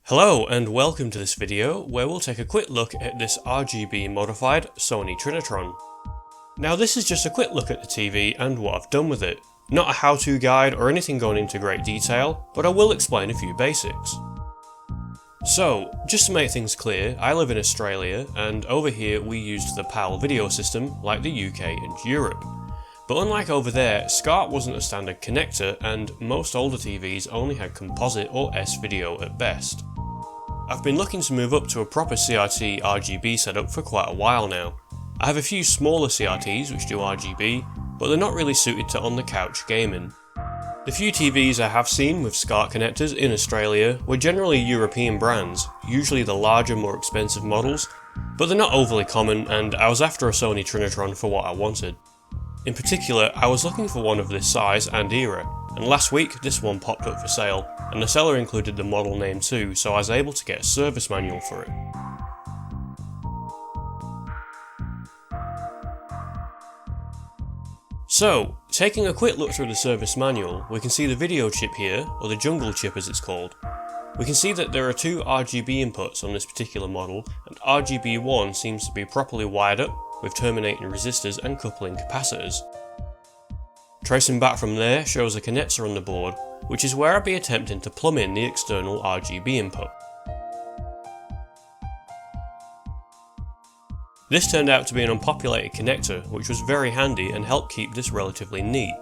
Hello and welcome to this video where we'll take a quick look at this RGB modified Sony Trinitron. Now this is just a quick look at the TV and what I've done with it. Not a how-to guide or anything going into great detail, but I will explain a few basics. So, just to make things clear, I live in Australia and over here we used the PAL video system like the UK and Europe. But unlike over there, SCART wasn't a standard connector and most older TVs only had composite or S-video at best. I've been looking to move up to a proper CRT RGB setup for quite a while now. I have a few smaller CRTs which do RGB, but they're not really suited to on-the-couch gaming. The few TVs I have seen with SCART connectors in Australia were generally European brands, usually the larger, more expensive models, but they're not overly common and I was after a Sony Trinitron for what I wanted. In particular, I was looking for one of this size and era, and last week this one popped up for sale, and the seller included the model name too, so I was able to get a service manual for it. So, taking a quick look through the service manual, we can see the video chip here, or the jungle chip as it's called. We can see that there are two RGB inputs on this particular model, and RGB1 seems to be properly wired up, with terminating resistors and coupling capacitors. Tracing back from there shows a connector on the board, which is where I'll be attempting to plumb in the external RGB input. This turned out to be an unpopulated connector, which was very handy and helped keep this relatively neat.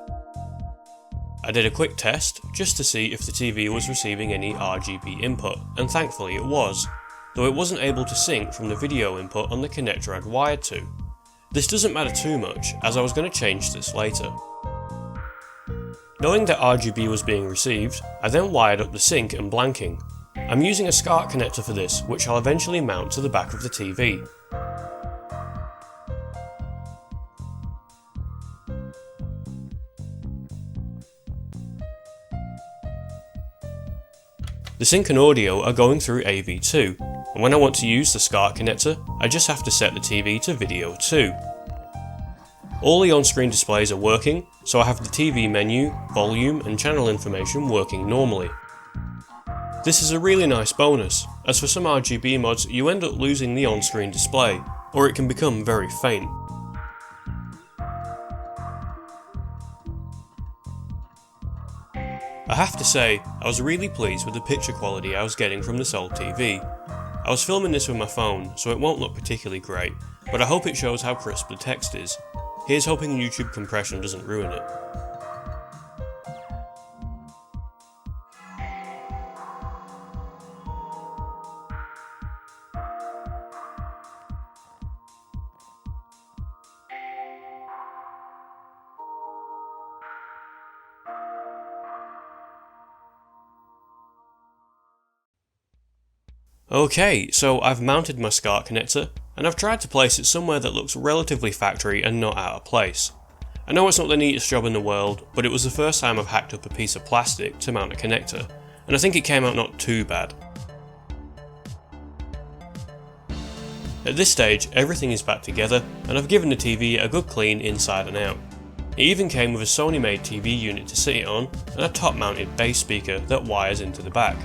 I did a quick test, just to see if the TV was receiving any RGB input, and thankfully it was, though it wasn't able to sync from the video input on the connector I'd wired to. This doesn't matter too much, as I was going to change this later. Knowing that RGB was being received, I then wired up the sync and blanking. I'm using a SCART connector for this, which I'll eventually mount to the back of the TV. The sync and audio are going through AV2, and when I want to use the SCART connector, I just have to set the TV to video 2. All the on-screen displays are working, so I have the TV menu, volume and channel information working normally. This is a really nice bonus, as for some RGB mods you end up losing the on-screen display, or it can become very faint. I have to say, I was really pleased with the picture quality I was getting from this old TV. I was filming this with my phone, so it won't look particularly great, but I hope it shows how crisp the text is. Here's hoping YouTube compression doesn't ruin it. Okay, so I've mounted my SCART connector, and I've tried to place it somewhere that looks relatively factory and not out of place. I know it's not the neatest job in the world, but it was the first time I've hacked up a piece of plastic to mount a connector, and I think it came out not too bad. At this stage, everything is back together, and I've given the TV a good clean inside and out. It even came with a Sony made TV unit to sit it on, and a top mounted bass speaker that wires into the back.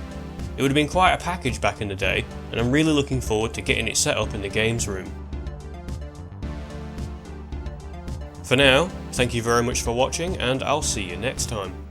It would have been quite a package back in the day, and I'm really looking forward to getting it set up in the games room. For now, thank you very much for watching, and I'll see you next time.